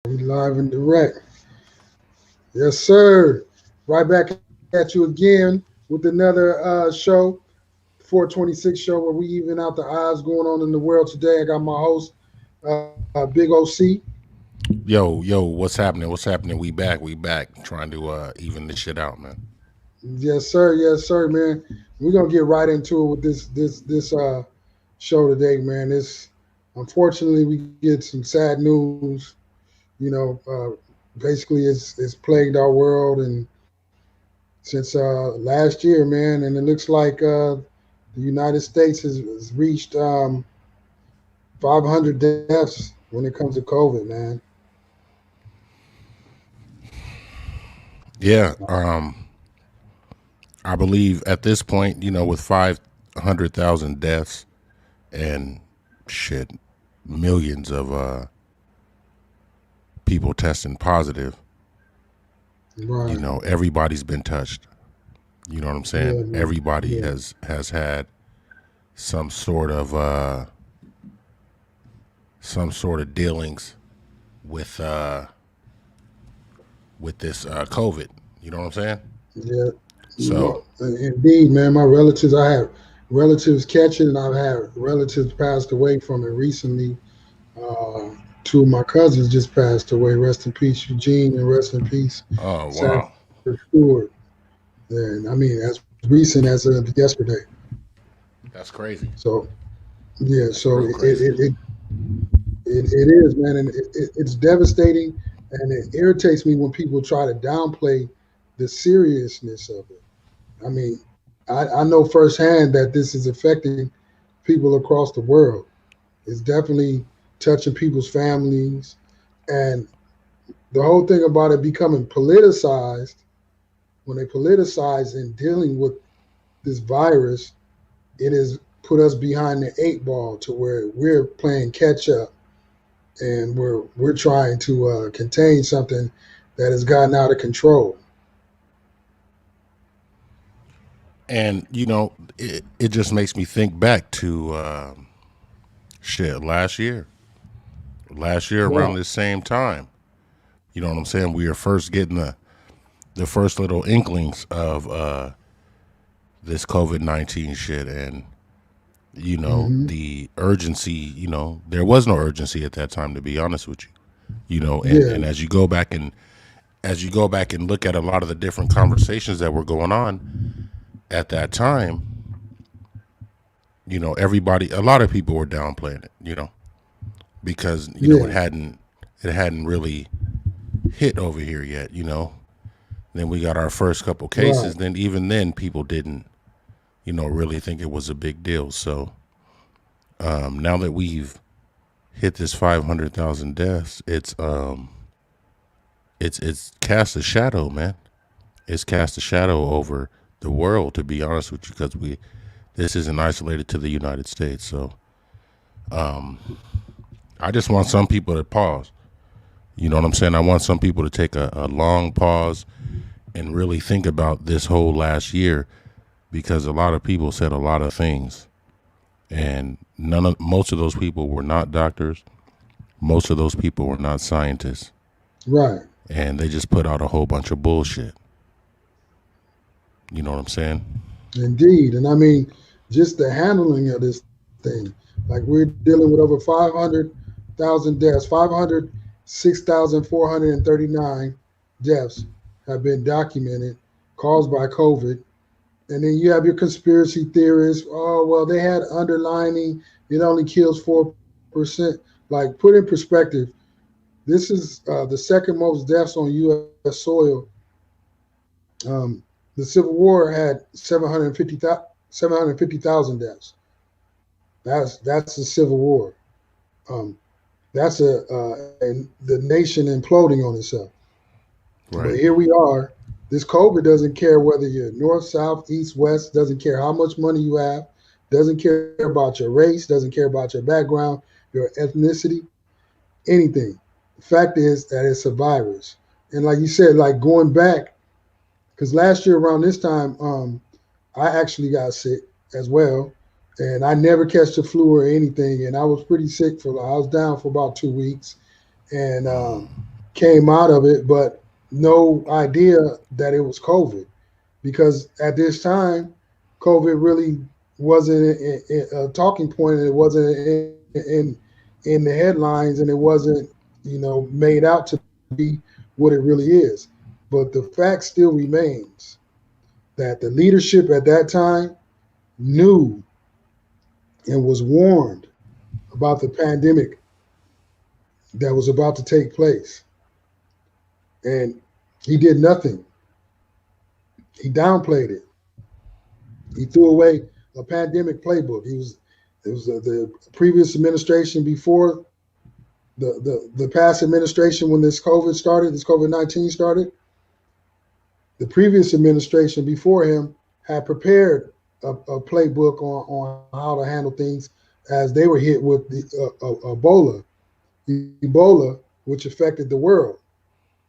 We live and direct. Yes, sir. Right back at you again with another show, 426 show, where we even out the odds going on in the world today. I got my host, Big OC. Yo, what's happening? What's happening? We back. We back. Trying to even this shit out, man. Yes, sir. Yes, sir, man. We're gonna get right into it with this show today, man. This unfortunately we get some sad news. You know, basically it's plagued our world and since last year, man, and it looks like the United States has reached 500 deaths when it comes to COVID, man. Yeah. I believe at this point, with 500,000 deaths and shit, millions of people testing positive, Right. everybody's been touched. You know what I'm saying? Yeah, man. Everybody Yeah. has had some sort of dealings with uh with this COVID. You know what I'm saying? Yeah. So Indeed, man. My relatives, I have relatives catch it, and I've had relatives passed away from it recently. Uh, Two of my cousins just passed away. Rest in peace, Eugene, and rest in peace, oh wow. Sanford Stewart. And I mean, as recent as yesterday. That's crazy. So yeah, That's so real crazy. it is, man, and it's devastating, and it irritates me when people try to downplay the seriousness of it. I mean, I know firsthand that this is affecting people across the world. It's definitely touching people's families, and the whole thing about it becoming politicized, when they politicize in dealing with this virus, it has put us behind the eight ball to where we're playing catch up and we're trying to contain something that has gotten out of control. And it just makes me think back to shit last year Right. around this same time. You know what I'm saying? We were first getting the first little inklings of this COVID-19 shit, and Hmm. the urgency. There was no urgency at that time, to be honest with you. And Yeah. as you go back and look at a lot of the different conversations that were going on at that time, everybody, a lot of people were downplaying it, because Yeah. it hadn't really hit over here yet. Then we got our first couple Right. cases. Then even then, people didn't, really think it was a big deal. So now that we've hit this 500,000 deaths, it's cast a shadow, man. It's cast a shadow over the world, to be honest with you, because this isn't isolated to the United States. So I just want some people to pause. You know what I'm saying? I want some people to take a long pause and really think about this whole last year, because a lot of people said a lot of things, and most of those people were not doctors. Most of those people were not scientists, Right. and they just put out a whole bunch of bullshit. You know what I'm saying? Indeed. And I mean, just the handling of this thing. Like we're dealing with over 500,000 deaths, 506,439 deaths have been documented caused by COVID. And then you have your conspiracy theorists. Oh, well, they had underlining, it only kills 4%. Like, put in perspective, this is the second most deaths on U.S. soil. Um, the Civil War had 750,000 deaths. That's the Civil War. Um, that's the nation imploding on itself. But Right. here we are. This COVID doesn't care whether you're north, south, east, west. Doesn't care how much money you have. Doesn't care about your race. Doesn't care about your background, your ethnicity, anything. The fact is that it's a virus. And like you said, like going back, because last year around this time, I actually got sick as well, and I never catch the flu or anything. And I was pretty sick for I was down for about 2 weeks, and came out of it, but no idea that it was COVID, because at this time, COVID really wasn't a talking point, and it wasn't in the headlines, and it wasn't, made out to be what it really is. But the fact still remains that the leadership at that time knew and was warned about the pandemic that was about to take place, and he did nothing. He downplayed it. He threw away a pandemic playbook. It was the previous administration before the past administration, when this COVID started, this COVID-19 started. The previous administration before him had prepared a playbook on how to handle things as they were hit with the Ebola, which affected the world.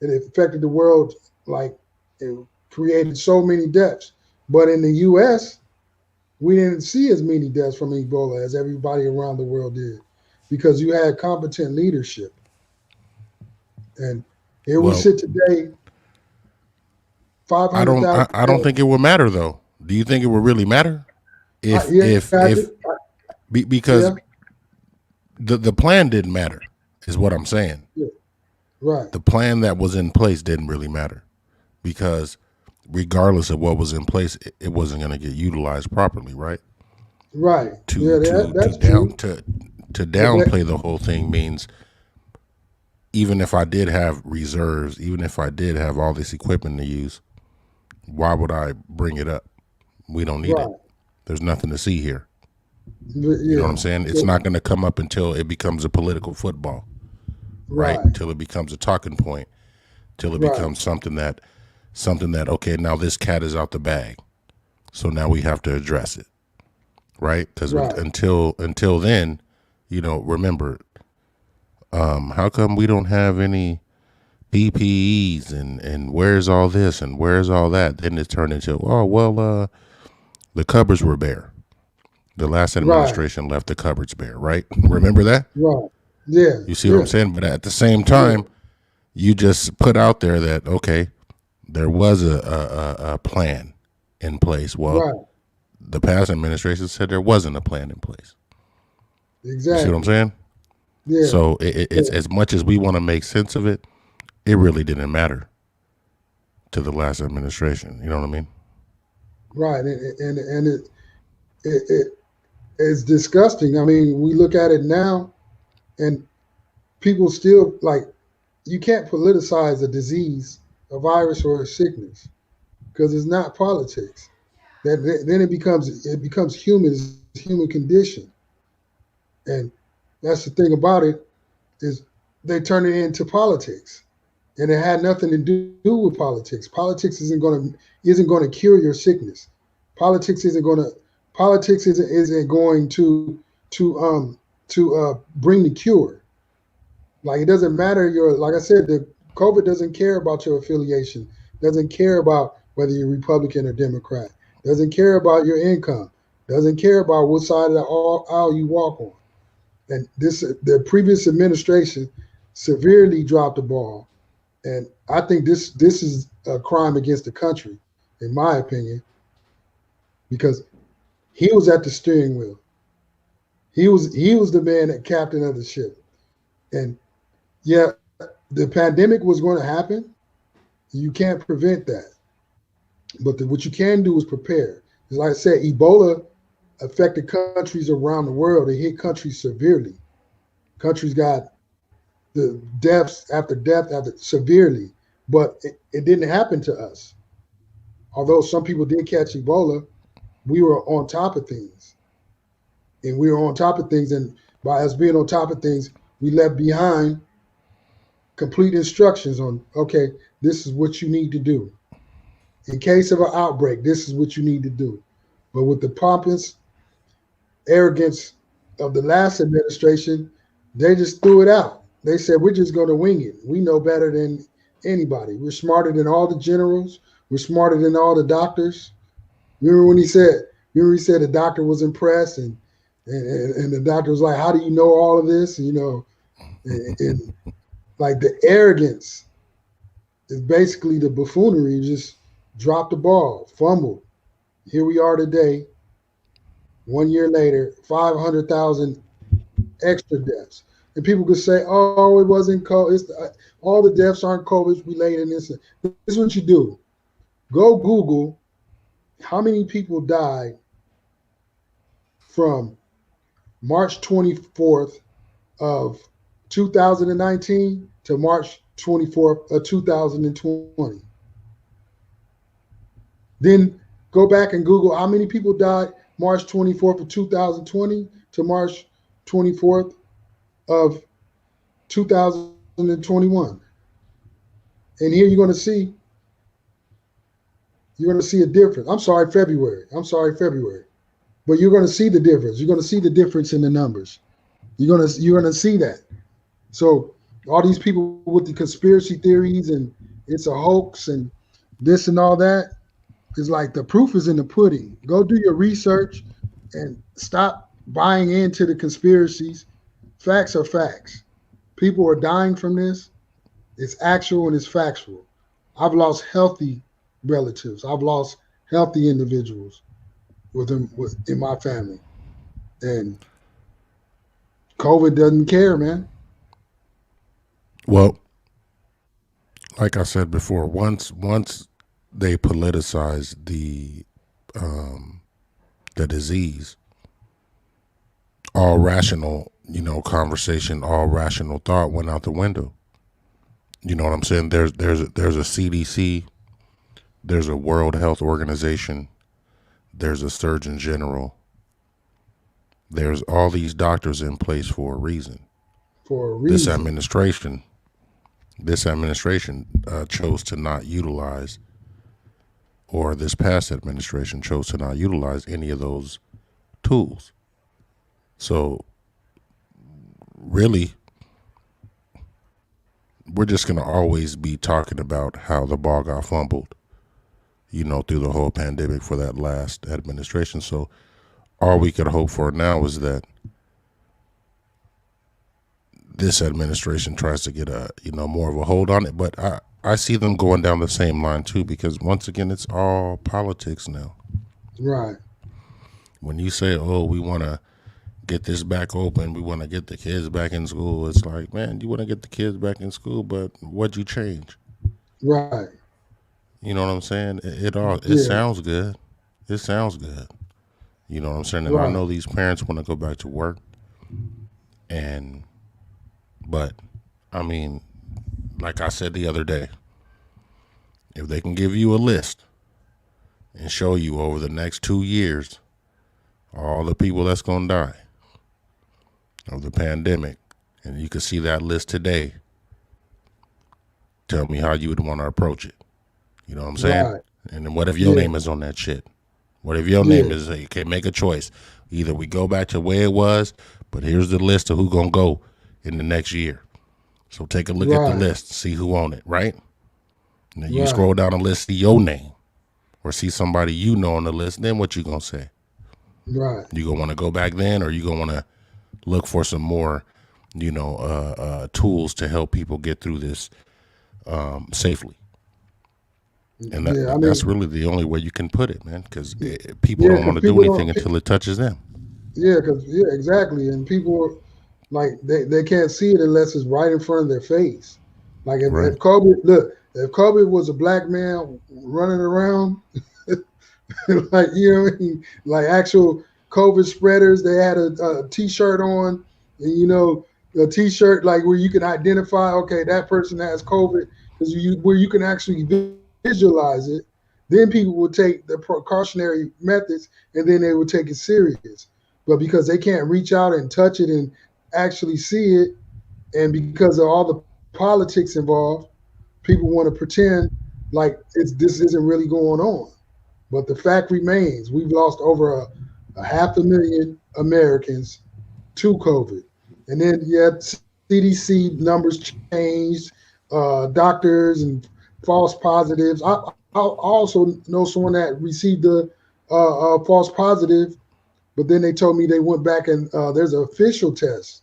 And it affected the world, like, it created so many deaths. But in the U.S., we didn't see as many deaths from Ebola as everybody around the world did, because you had competent leadership. And here we Well, sit today, I don't. 500,000 I don't dead. think it would matter though. Do you think it would really matter if Yeah, because yeah, the plan didn't matter, is what I'm saying. yeah, right, The plan that was in place didn't really matter because regardless of what was in place, it wasn't going to get utilized properly, right? right. To Yeah, to to that's down true. to But downplay the whole thing means even if I did have reserves, even if I did have all this equipment to use, why would I bring it up? We don't need it. right, There's nothing to see here. You know what yeah, I'm saying? It's so, not going to come up until it becomes a political football, right? right, Till it becomes a talking point, till it right, becomes something that okay, now this cat is out the bag. So now we have to address it, right? Cuz right, until then, remember how come we don't have any PPEs and where's all this and where's all that? Then it turned into, oh well, the cupboards were bare. The last right, administration left the cupboards bare, right? Remember that? right. Yeah, You see what I'm yeah, saying? But at the same yeah, time, you just put out there that okay, there was a plan in place. Well, right. the past administration said there wasn't a plan in place. You see what I'm Exactly. saying? Yeah, So it's yeah, as much as we want to make sense of it, it really didn't matter to the last administration. You know what I mean? right. And it it's disgusting. I mean, we look at it now, and people still, like, you can't politicize a disease, a virus, or a sickness, because it's not politics. Then it becomes human, it's human condition. And that's the thing about it, is they turn it into politics, and it had nothing to do with politics. Politics isn't going to cure your sickness. Politics isn't going to politics isn't going to bring the cure. Like, it doesn't matter your, like I said, the COVID doesn't care about your affiliation, doesn't care about whether you're Republican or Democrat, doesn't care about your income, doesn't care about what side of the aisle you walk on. And the previous administration severely dropped the ball, and I think this is a crime against the country, in my opinion, because he was at the steering wheel. He was the man, that captain of the ship. And yeah, the pandemic was going to happen. You can't prevent that, but what you can do is prepare. As like I said, Ebola affected countries around the world. It hit countries severely. Countries got the deaths after death after severely, but it didn't happen to us. Although some people did catch Ebola, we were on top of things, and we were on top of things. And by us being on top of things, we left behind complete instructions on, okay, this is what you need to do in case of an outbreak. This is what you need to do. But with the pompous arrogance of the last administration, they just threw it out. They said, we're just going to wing it. We know better than anybody. We're smarter than all the generals. We're smarter than all the doctors. Remember when he said, the doctor was impressed, and the doctor was like, how do you know all of this? And Like the arrogance is basically the buffoonery. You just dropped the ball, fumbled. Here we are today, 1 year later, 500,000 extra deaths. And people could say, "Oh, it wasn't COVID. All the deaths aren't COVID related." And this is what you do: go Google how many people died from March 24th of 2019 to March 24th of 2020. Then go back and Google how many people died March 24th of 2020 to March 24th of 2021. And here you're going to see a difference. I'm sorry, February. I'm sorry, February. But you're going to see the difference. You're going to see the difference in the numbers. You're going to see that. So all these people with the conspiracy theories and it's a hoax and this and all that is like the proof is in the pudding. Go do your research and stop buying into the conspiracies. Facts are facts. People are dying from this. It's actual and it's factual. I've lost healthy relatives. I've lost healthy individuals in my family, and COVID doesn't care, man. Well, like I said before, once they politicize the disease, all rational, conversation, all rational thought went out the window. You know what I'm saying? There's a CDC, there's a World Health Organization, there's a Surgeon General, there's all these doctors in place for a reason. For a This reason. administration, this administration chose to not utilize, or this past administration chose to not utilize any of those tools. So really, we're just gonna always be talking about how the ball got fumbled, through the whole pandemic for that last administration. So all we could hope for now is that this administration tries to get a more of a hold on it. But I see them going down the same line too, because once again it's all politics now. Right. When you say, "Oh, we want to get this back open, we want to get the kids back in school," it's like, man, you want to get the kids back in school, but what'd you change? Right. You know what I'm saying? It Yeah. sounds good. It sounds good. You know what I'm saying? And I Right. know these parents want to go back to work, and but I mean, like I said the other day, if they can give you a list and show you over the next 2 years all the people that's gonna die of the pandemic, and you can see that list today, tell me how you would want to approach it. You know what I'm saying? Right. And then what if your Yeah. name is on that shit? What if your name Yeah. is, you can make a choice. Either we go back to where it was, but here's the list of who gonna go in the next year. So take a look at the Right. list, see who on it, right? And then you Right. scroll down the list, see your name, or see somebody on the list. Then what you gonna say? Right. You gonna want to go back then, or you gonna want to look for some more, tools to help people get through this safely? And Yeah. I that's mean, really the only way you can put it, man, because people yeah, don't want because to do people anything don't. until it touches them. Yeah, because yeah, exactly. And people like they can't see it unless it's right in front of their face. Like Right. if Kobe look, if Kobe was a black man running around, like you know what I mean? Like actual COVID spreaders, they had a t-shirt on, and a t-shirt like where you can identify, okay, that person has COVID, because where you can actually visualize it. Then people would take the precautionary methods, and then they would take it serious. But because they can't reach out and touch it and actually see it, and because of all the politics involved, people want to pretend like this isn't really going on. But the fact remains, we've lost over a 500,000 Americans to COVID. And then, yeah, CDC numbers changed, doctors and false positives. I also know someone that received the false positive, but then they told me they went back and there's an official test,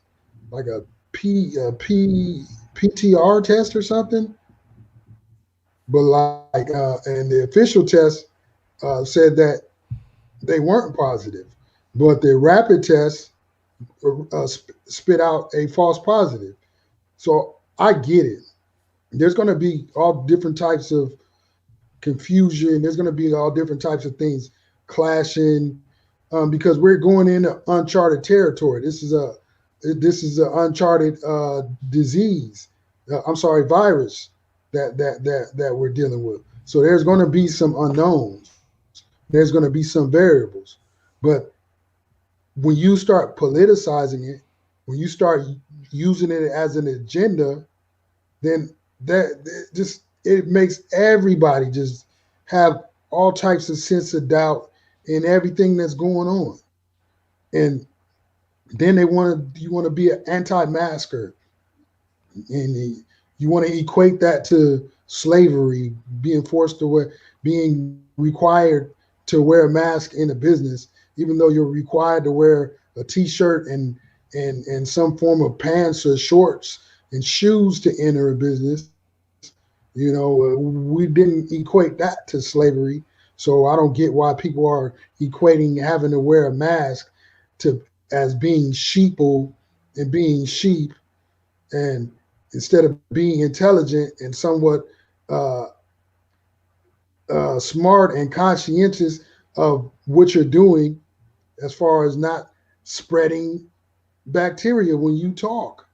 like a PTR test or something, but and the official test said that they weren't positive, but the rapid test spit out a false positive. So I get it. There's going to be all different types of confusion. There's going to be all different types of things clashing because we're going into uncharted territory. This is an uncharted disease. I'm sorry, virus that we're dealing with. So there's going to be some unknowns. There's going to be some variables, but when you start politicizing it, when you start using it as an agenda, then that just it makes everybody just have all types of sense of doubt in everything that's going on. And then they want to you want to be an anti-masker, and you want to equate that to slavery, being forced to wear, being required to wear a mask in a business, even though you're required to wear a t-shirt and some form of pants or shorts and shoes to enter a business. We didn't equate that to slavery. So I don't get why people are equating having to wear a mask to as being sheeple and being sheep, and instead of being intelligent and somewhat uh, smart and conscientious of what you're doing as far as not spreading bacteria when you talk.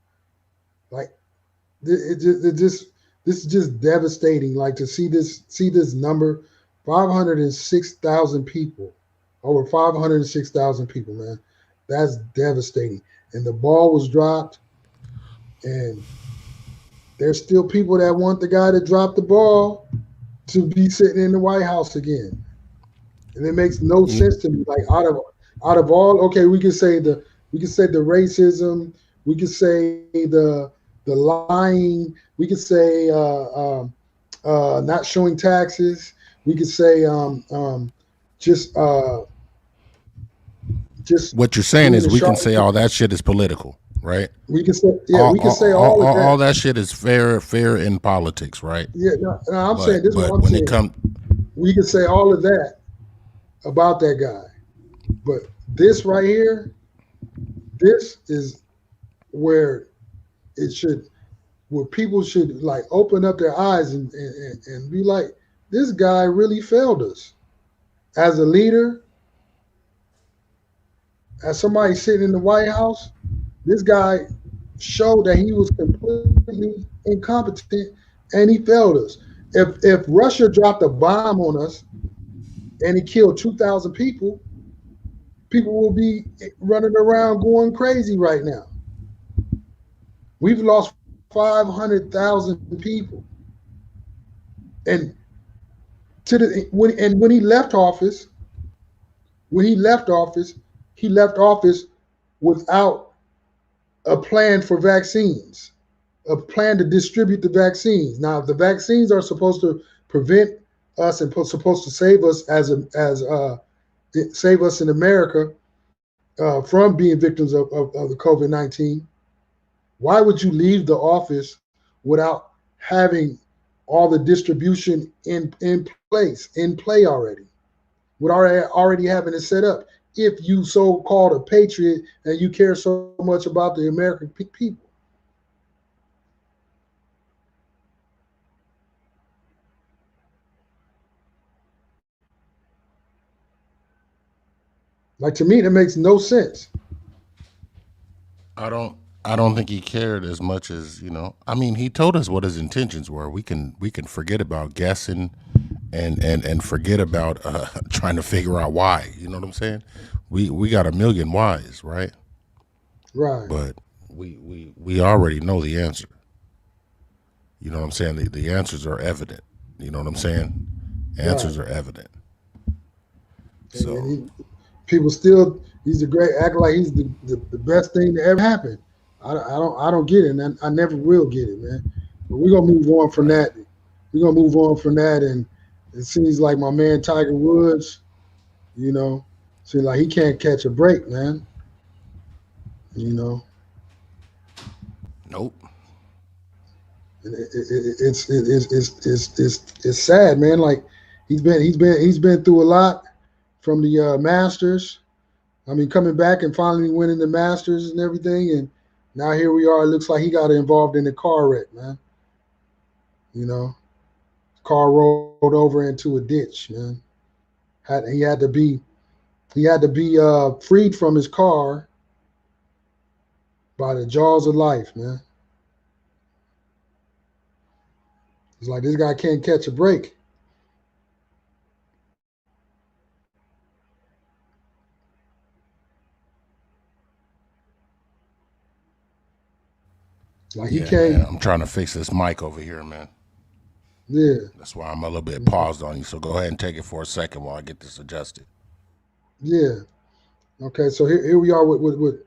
Like it just this is just devastating. Like to see this number, 506,000 people, over 506,000 people, man. That's devastating. And the ball was dropped, and there's still people that want the guy that dropped the ball to be sitting in the White House again. And it makes no You, sense to me. Like out of all, okay, we can say the racism, we can say the lying, we could say not showing taxes, we could say just just what you're saying being is a we can say charlatan. all that shit is political, right? We can say, yeah, we can say all of All that. that shit is fair in politics, right? Yeah, no, no, I'm saying this is what But I'm when it saying. comes, We can say all of that about that guy, but this right here, this is where it should where people should like open up their eyes and be like, this guy really failed us as a leader, as somebody sitting in the White House. This guy showed that he was completely incompetent and he failed us. If Russia dropped a bomb on us and it killed 2,000 people, people will be running around going crazy right now. We've lost 500,000 people. And when he left office, when he left office, he left office without a plan for vaccines, a plan to distribute the vaccines. Now, the vaccines are supposed to prevent us and supposed to save us as save us in America from being victims of the COVID-19. Why would you leave the office without having all the distribution in place, in play already? With already having it set up. If you so called a patriot and you care so much about the American people, like to me, that makes no sense. I don't I don't think he cared as much as I mean, he told us what his intentions were. We can forget about guessing and forget about trying to figure out why. You know what I'm saying? We got a million whys, right? Right. But we already know the answer. You know what I'm saying? The answers are evident. You know what I'm saying? Right. Answers are evident. And So people still, he's a great, act like he's the best thing to ever happen. I don't get it, and I never will get it, man. But we're gonna move on from right. that. We're gonna move on from that, and it seems like my man Tiger Woods, you know, seems like he can't catch a break, man. You know, Nope. And it's sad, man. Like he's been through a lot from the Masters. I mean, coming back and finally winning the Masters and everything, and now here we are. It looks like he got involved in a car wreck, man. You know, car rolled over into a ditch, man. He had to be freed from his car by the jaws of life, man. It's like this guy can't catch a break. Like he Yeah, man. can't. I'm trying to fix this mic over here, man. Yeah, That's why I'm a little bit paused on you. So go ahead and take it for a second while I get this adjusted. yeah. Okay, so here we are with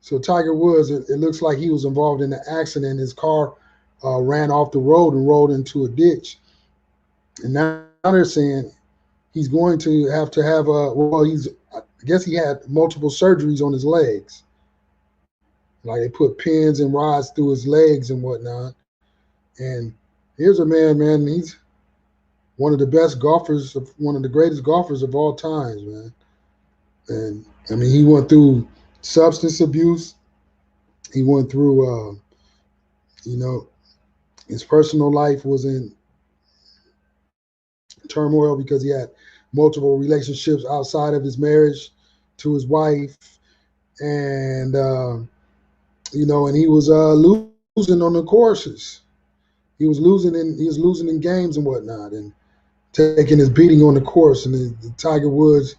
so Tiger Woods. It looks like he was involved in an accident. His car ran off the road and rolled into a ditch. And now they're saying he's going to have I guess he had multiple surgeries on his legs. Like they put pins and rods through his legs and whatnot. And here's a man. He's one of the best golfers, one of the greatest golfers of all times, man. And I mean, he went through substance abuse. He went through, you know, his personal life was in turmoil because he had multiple relationships outside of his marriage to his wife, and and he was losing on the courses. He was losing in games and whatnot, and taking his beating on the course. And the Tiger Woods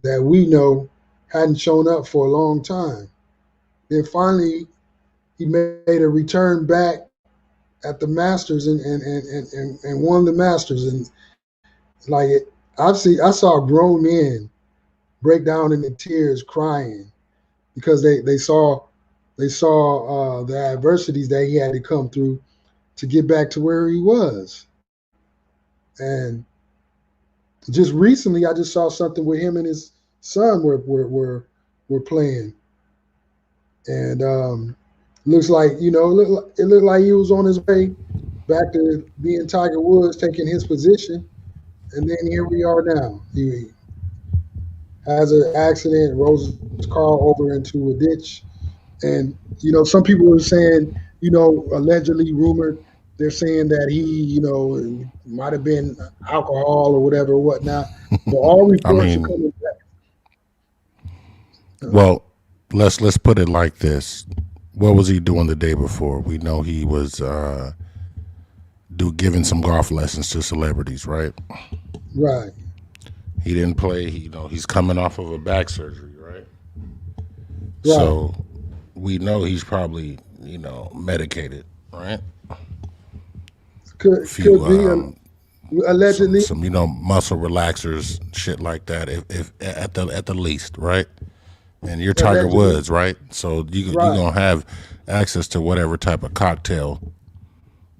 that we know hadn't shown up for a long time. Then finally, he made a return back at the Masters and won the Masters. And like I saw grown men break down into tears crying because they saw the adversities that he had to come through to get back to where he was. And just recently, I just saw something where him and his son were playing, and looks like it looked like he was on his way back to being Tiger Woods, taking his position, and then here we are now. He has an accident, rolls his car over into a ditch, and some people were saying, allegedly rumored, they're saying that he, might have been alcohol or whatever, or whatnot. But all I reports are mean, coming back. well, let's put it like this. What was he doing the day before? We know he was giving some golf lessons to celebrities, right? Right, He didn't play. He's coming off of a back surgery, right? right. So we know he's probably medicated, right? A Could few be some allegedly, some muscle relaxers, shit like that. If at the least, right? And you're Tiger allegedly. Woods, right? So you Right, gonna have access to whatever type of cocktail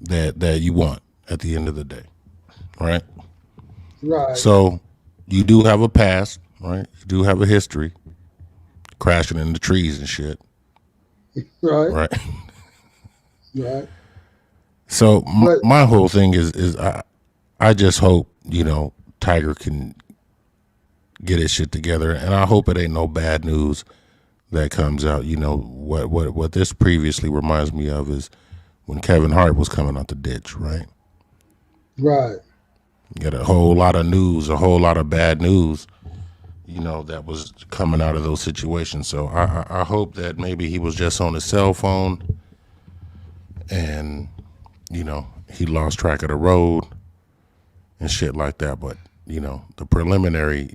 that you want at the end of the day, right? right, So you do have a past, right? You do have a history, crashing into trees and shit, right, right? right. So But my whole thing is I just hope Tiger can get his shit together, and I hope it ain't no bad news that comes out. What this previously reminds me of is when Kevin Hart was coming out the ditch, right? right, You got a whole lot of news, a whole lot of bad news, that was coming out of those situations. So I hope that maybe he was just on his cell phone and he lost track of the road and shit like that. But the preliminary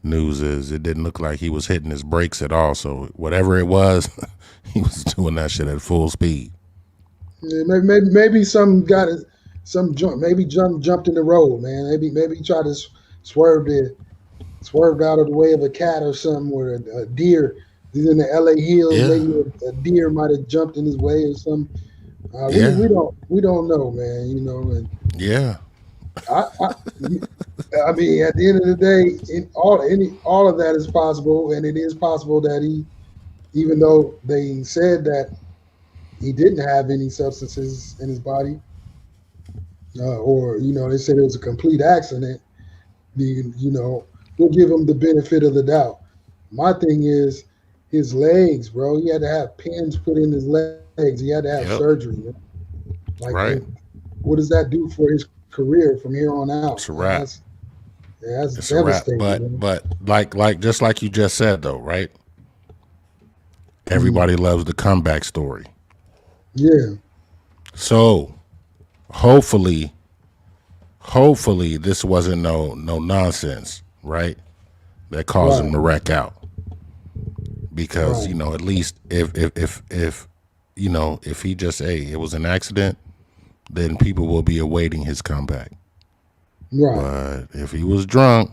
news is it didn't look like he was hitting his brakes at all. So whatever it was, he was doing that shit at full speed. yeah, maybe some got it, some jump, maybe jumped in the road, man. Maybe he tried to swerve swerved out of the way of a cat or something, or a deer. He's in the LA hills. Yeah, Maybe a deer might have jumped in his way or something. We yeah, we don't know, man. And yeah, I, I I mean, at the end of the day, all of that is possible, and it is possible that he, even though they said that He didn't have any substances in his body, or they said it was a complete accident. We'll give him the benefit of the doubt. My thing is his legs, bro. He had to have pins put in his legs. He had to have Yep. surgery. Like, Right. what does that do for his career from here on out, It's a man? wrap. That's It's a wrap. devastating, man. But like just like you just said though, right? Mhm. Everybody loves the comeback story. Yeah, So hopefully, hopefully this wasn't no nonsense, right? That caused him right, to wreck out. Because, right, at least if if he just it was an accident, then people will be awaiting his comeback. right. But if he was drunk,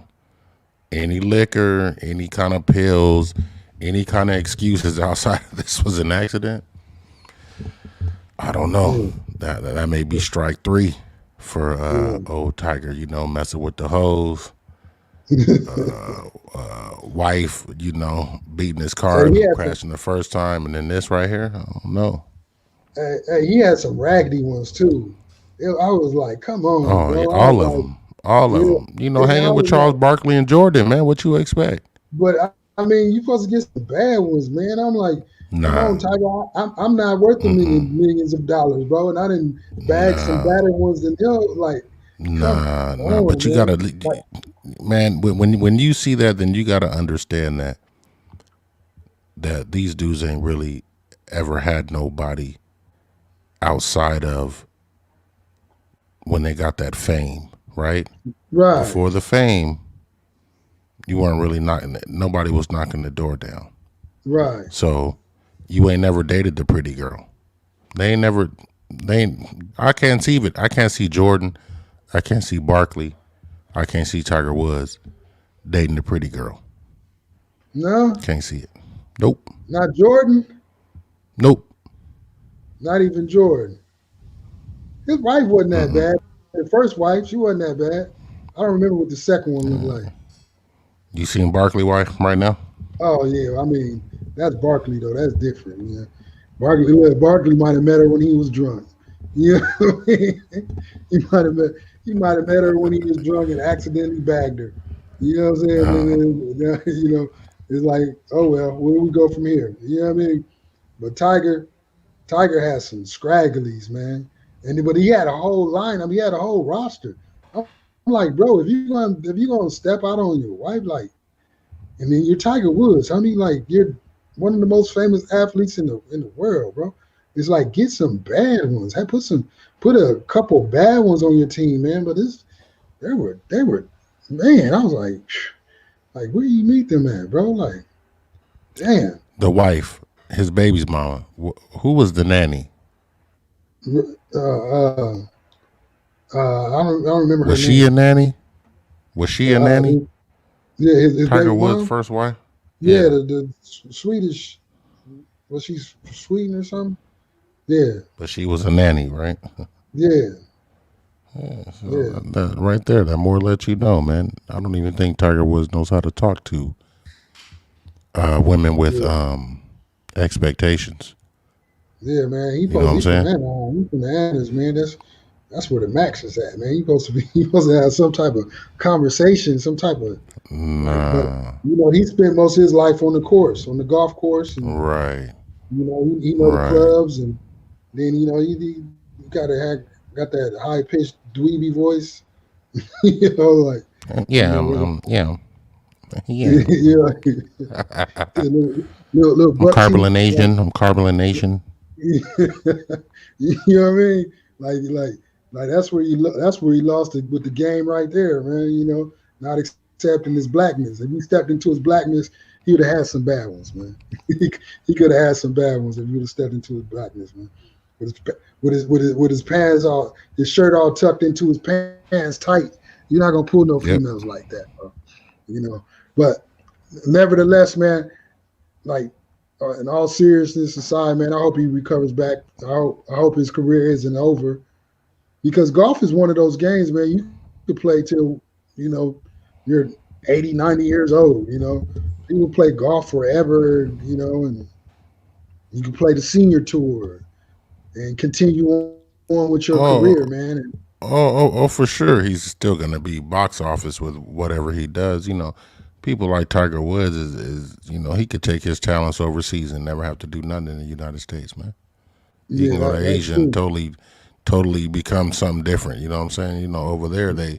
any liquor, any kind of pills, any kind of excuses outside of this was an accident, I don't know. Yeah, That may be strike three for yeah. old Tiger. Messing with the hoes, wife. Beating his car, Hey, he had some. crashing the first time, and then this right here. I don't know. He had some raggedy ones too. I was like, come on, Oh, yeah, bro. I was all of like, them, all of yeah, them. I Hanging with was Charles like, Barkley and Jordan, man. What you expect? but I mean, you supposed to get some bad ones, man. I'm like, come on, Nah, Tiger. I'm not worth a millions of dollars, bro. And I didn't bag some nah, better ones than like, come nah. on, But you man. gotta, Like, man. When you see that, then you gotta understand that these dudes ain't really ever had nobody outside of when they got that fame, right? right, Before the fame, you weren't really knocking. Nobody was knocking the door down. right. So you ain't never dated the pretty girl. They ain't never. They. Ain't, I can't see it. I can't see Jordan. I can't see Barkley. I can't see Tiger Woods dating the pretty girl. No, Can't see it. Nope. not Jordan. Nope. Not even Jordan. His wife wasn't that Mm-mm. bad. The first wife, she wasn't that bad. I don't remember what the second one looked like. You seen Barkley wife right now? Oh yeah, I mean that's Barkley though. That's different. Yeah, Barkley might have met her when he was drunk. You know what I mean? He might have met he might have met her when he was drunk and accidentally bagged her. You know what I'm saying? Uh, And then, it's like, oh well, where do we go from here? You know what I mean? But Tiger has some scragglies, man. But he had a whole line. I mean, he had a whole roster. I'm like, bro, if you gonna step out on your wife, like, I mean, you're Tiger Woods. I mean, like, you're one of the most famous athletes in the world, bro. It's like get some bad ones. Hey, put a couple bad ones on your team, man. But they were, man. I was like, where you meet them at, bro? Like, damn. the wife, his baby's mama. Who was the nanny? Uh, uh, I don't remember her Was she a name. nanny? Was she a Uh, nanny? yeah, his Tiger baby Woods' mom. first wife? Yeah, Yeah. the Swedish. Was she Sweden or something? Yeah, But she was a nanny, right? yeah, So yeah, that right there, that more lets you know, man. I don't even think Tiger Woods knows how to talk to women with yeah, expectations. yeah, man. You know what I'm He from saying? Anaheim. He from the Annas, man. That's where the max is at, man. He supposed to be. He supposed to have some type of conversation, some type of like. But Nah. he spent most of his life on the course, on the golf course, and Right. he know the Right. clubs, and then he got to have got that high pitched dweeby voice, like Yeah. what Yeah. Yeah. yeah, little I'm buck teeth. Carbolination. I'm Carbolination. You know what I mean? Like that's where he lost it with the game right there, man. Not accepting his blackness. If he stepped into his blackness, he would have had some bad ones, man. He could have had some bad ones if he would have stepped into his blackness, man. With his pants all, his shirt all tucked into his pants tight. You're not gonna pull no females Yep. like that, bro. You know. But nevertheless, man, like in all seriousness aside, man, I hope he recovers back. I hope his career isn't over because golf is one of those games, man. You could play till you're 80, 90 years old. People play golf forever. And you can play the senior tour. and continue on with your career, man. Oh, And for sure. He's still gonna be box office with whatever he does. People like Tiger Woods is he could take his talents overseas and never have to do nothing in the United States, man. He yeah, can go to that's Asia and true. totally become something different. You know what I'm saying? Over there they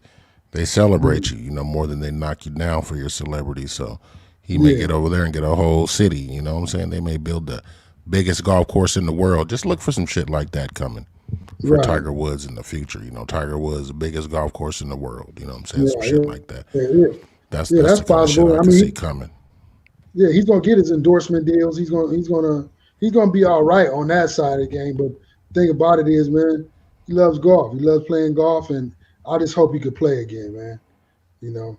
celebrate Mhm. you, more than they knock you down for your celebrity. So he may Yeah, get over there and get a whole city. You know what I'm saying? They may build the biggest golf course in the world. Just look for some shit like that coming for right, Tiger Woods in the future. Tiger Woods, the biggest golf course in the world. You know what I'm saying? Some right, shit yeah, like that. yeah, That's yeah. that's That's the kind of shit possible. I I could see mean, coming. yeah, he's gonna get his endorsement deals. He's gonna be all right on that side of the game. But the thing about it is, man, he loves golf. He loves playing golf, and I just hope he could play again, man.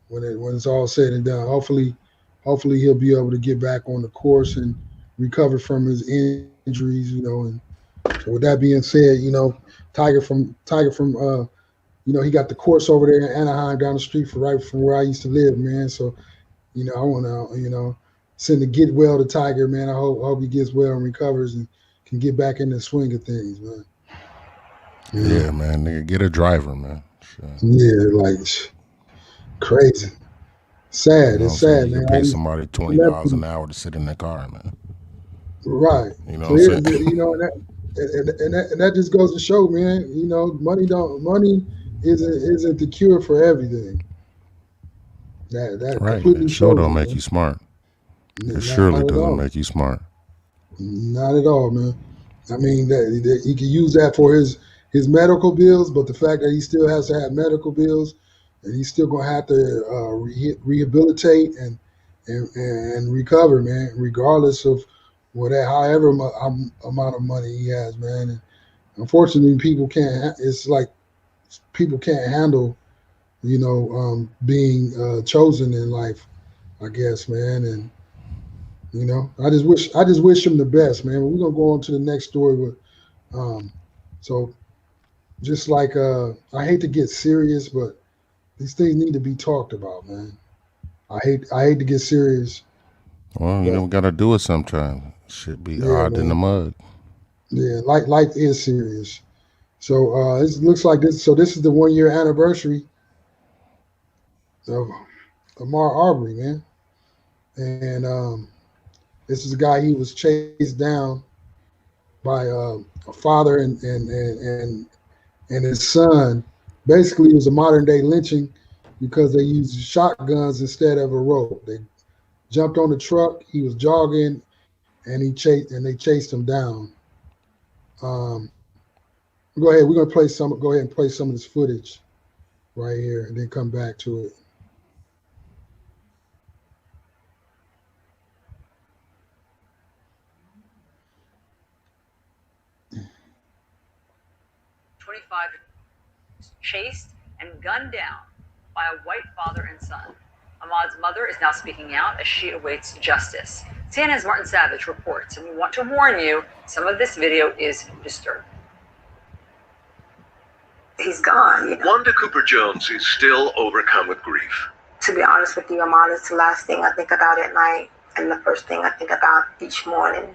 When it's all said and done, hopefully he'll be able to get back on the course and recover from his injuries. And so with that being said, Tiger from he got the course over there in Anaheim down the street from right from where I used to live, man. So I want to, send a get well to Tiger, man. I hope he gets well and recovers and can get back in the swing of things, man. You know, Yeah, man. Nigga, get a driver, man. Sure. yeah, like crazy, sad. You It's know what I'm sad, saying? You man. can All pay these somebody $20 celebrities, an hour to sit in the car, man. right? You know So what I'm saying? and that just goes to show, man. Money isn't the cure for everything. That Right. completely It sure shows don't it, make man. you smart. It Not surely at doesn't all. make you smart. Not at all, man. I mean, that he can use that for his medical bills, but the fact that he still has to have medical bills, and he's still gonna have to rehabilitate and recover, man, regardless of however amount of money he has, man. And unfortunately, people can't. It's like people can't handle, being chosen in life. I guess, man, and I just wish him the best, man. But we're gonna go on to the next story with um so just like I hate to get serious, but these things need to be talked about, man. I hate to get serious, Well, but we gotta do it sometime. Shit be yeah, odd in the man. mud. Yeah, life is serious. So it looks like this. So this is the 1 year anniversary of Ahmad Arbery, man. And this is a guy, he was chased down by a father and his son. Basically, it was a modern day lynching because they used shotguns instead of a rope. They jumped on the truck. He was jogging, and they chased him down. Um, go ahead. We're gonna play some. Go ahead and play some of this footage right here, and then come back to it. 25 chased and gunned down by a white father and son. Ahmad's mother is now speaking out as she awaits justice. CNN's Martin Savage reports, and we want to warn you, some of this video is disturbing. He's gone. Wanda Cooper Jones is still overcome with grief. To be honest with you, Ahmad is the last thing I think about at night and the first thing I think about each morning.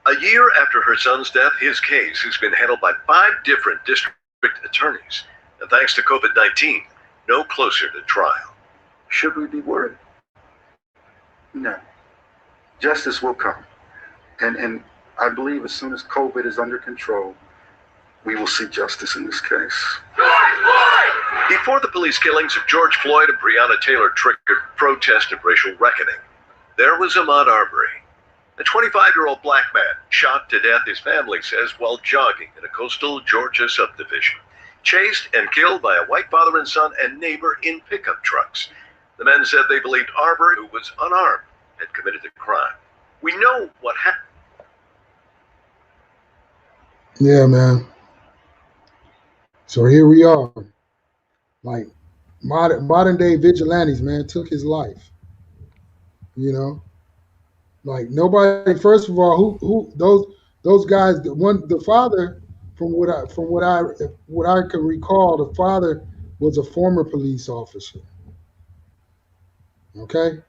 A year after her son's death, his case has been handled by 5 different district attorneys. And thanks to COVID-19, no closer to trial. Should we be worried? No. Justice will come. And I believe as soon as COVID is under control, we will see justice in this case. Before the police killings of George Floyd and Breonna Taylor triggered protest and racial reckoning, there was Ahmed Arbrury, a 25-year-old black man shot to death, his family says, while jogging in a coastal Georgia subdivision. Chased and killed by a white father and son and neighbor in pickup trucks. The men said they believed Arbrury, who was unarmed, had committed the crime. We know what happened. Yeah, man. So here we are, like modern day vigilantes, man. Took his life. You know, like nobody. First of all, who those guys? The father, from what I can recall, the father was a former police officer. Okay,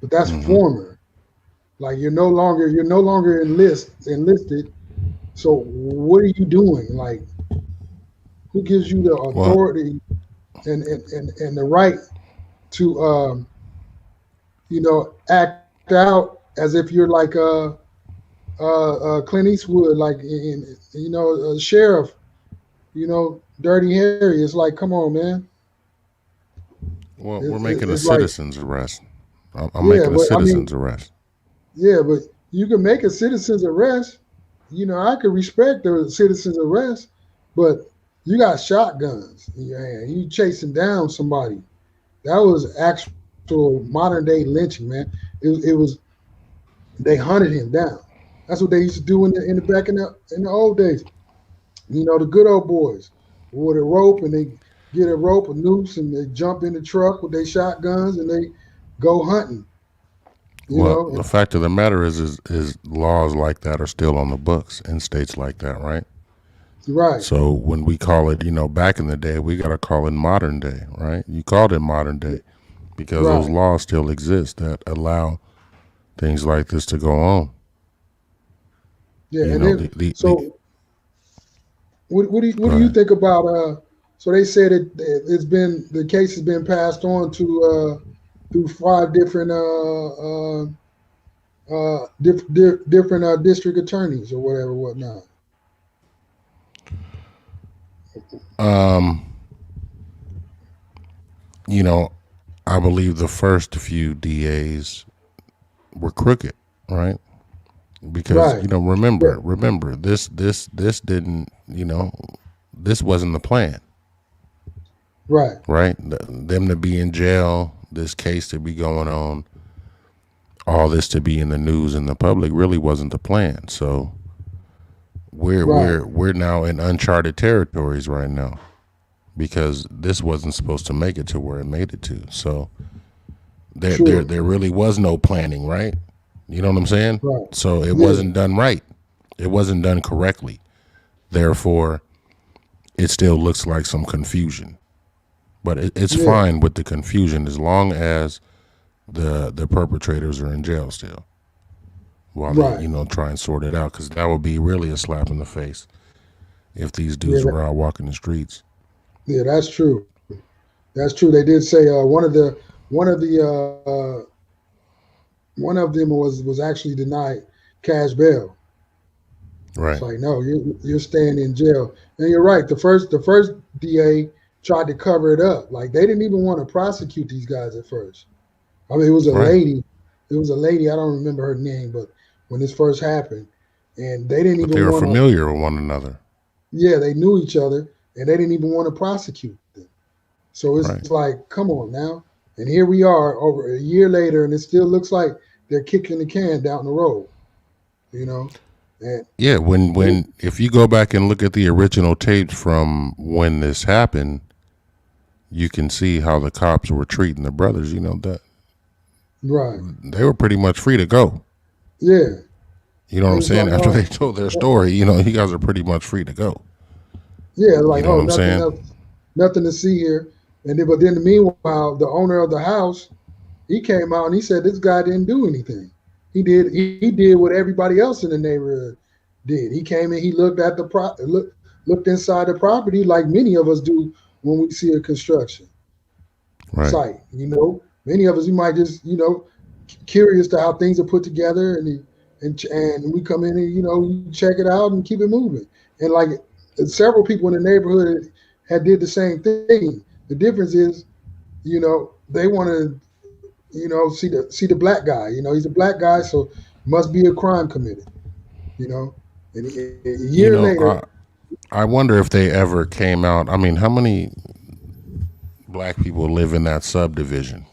but that's Mm-hmm. former. Like you're no longer enlisted. So what are you doing? Like, who gives you the Well, authority and the right to act out as if you're like Clint Eastwood, like a sheriff, Dirty Harry. It's like, come on, man. we're making a It's like, citizen's arrest. I'm yeah, making a but I citizen's mean, arrest. yeah, but you can make a citizen's arrest. I could respect the citizen's arrest, but you got shotguns in your hand. You chasing down somebody. That was actual modern day lynching, man. It was they hunted him down. That's what they used to do in the back in the old days. The good old boys with a rope, and they get a rope, a noose, and they jump in the truck with their shotguns and they go hunting. You Well, know, the and, fact of the matter is laws like that are still on the books in states like that, right? right, So when we call it, back in the day, we got to call it modern day, right? You called it modern day because those right, laws still exist that allow things like this to go on. yeah. And then, so what Go do you ahead. think about? So they said the case has been passed on to through five different different district attorneys or whatever, whatnot. Um, you know, I believe the first few DAs were crooked, right? Because Right, yeah, remember this didn't, this wasn't the plan, right, right? Them to be in jail, this case to be going on, all this to be in the news and the public really wasn't the plan. So we're right, we're we're now in uncharted territories right now because this wasn't supposed to make it to where it made it to. So there there sure, there really was no planning, right? You know what I'm saying? right, So it yeah, wasn't done right. It wasn't done correctly. Therefore, it still looks like some confusion. But it's yeah, fine with the confusion as long as the perpetrators are in jail still while they right, try and sort it out, because that would be really a slap in the face if these yeah, dudes were out walking the streets. yeah. That's true. That's true. They did say one of them was actually denied cash bail. It's Right. like, no, you're staying in jail. And you're right. The first DA tried to cover it up. Like, they didn't even want to prosecute these guys at first. I mean, it was a Right. lady. It was a lady. I don't remember her name, but when this first happened, and they didn't But they even were want to. familiar with one another. Yeah, they knew each other, and they didn't even want to prosecute them. So it's Right. like, come on now. And here we are over a year later, and it still looks like they're kicking the can down the road. You know, and Yeah, it, when if you go back and look at the original tapes from when this happened, you can see how the cops were treating the brothers. That right, they were pretty much free to go. yeah, You know what it I'm was saying? like, After they told their story, you guys are pretty much free to go. yeah, You like, know what oh, I'm nothing saying? else, nothing to see here. And then, but then meanwhile, the owner of the house, he came out and he said this guy didn't do anything. He did what everybody else in the neighborhood did. He came in, he looked at looked inside the property like many of us do when we see a construction Right. site. Many of us, we might just curious to how things are put together, and we come in and we check it out and keep it moving. And like, several people in the neighborhood had did the same thing. The difference is, they want to see the black guy. He's a black guy, so must be a crime committed. You know, and a year You know, later, I wonder if they ever came out. I mean, how many black people live in that subdivision?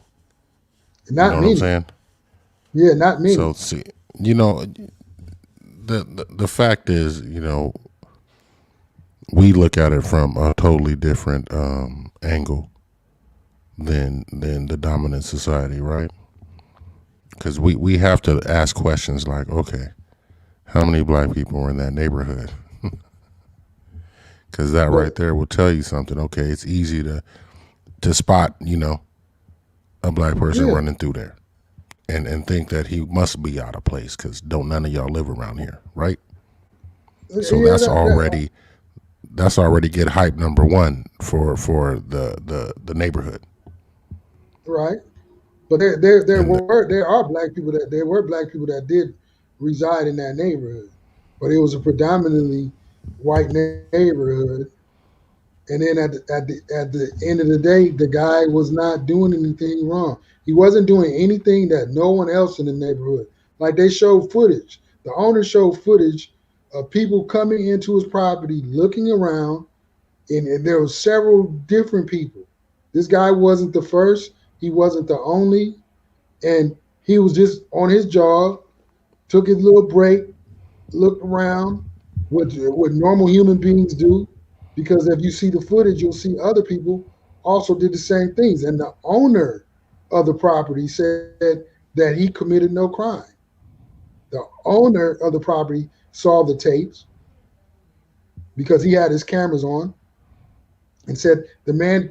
You know not what I'm many. saying? Yeah, not So many. see, you know, the fact is, we look at it from a totally different angle than the dominant society, right? Because we have to ask questions like, okay, how many black people are in that neighborhood? Because that But right there will tell you something. Okay, it's easy to spot, a black person yeah, running through there and think that he must be out of place because don't none of y'all live around here, right? So Yeah, that's already get hype number one for the neighborhood. right. But And there are black people that there were black people that did reside in that neighborhood, but it was a predominantly white neighborhood. And then at the end of the day, the guy was not doing anything wrong. He wasn't doing anything that no one else in the neighborhood. Like they showed footage. The owner showed footage of people coming into his property, looking around, and there were several different people. This guy wasn't the first. He wasn't the only, and he was just on his job. Took his little break, looked around, what normal human beings do, because if you see the footage, you'll see other people also did the same things. And the owner of the property said that he committed no crime. The owner of the property saw the tapes because he had his cameras on and said the man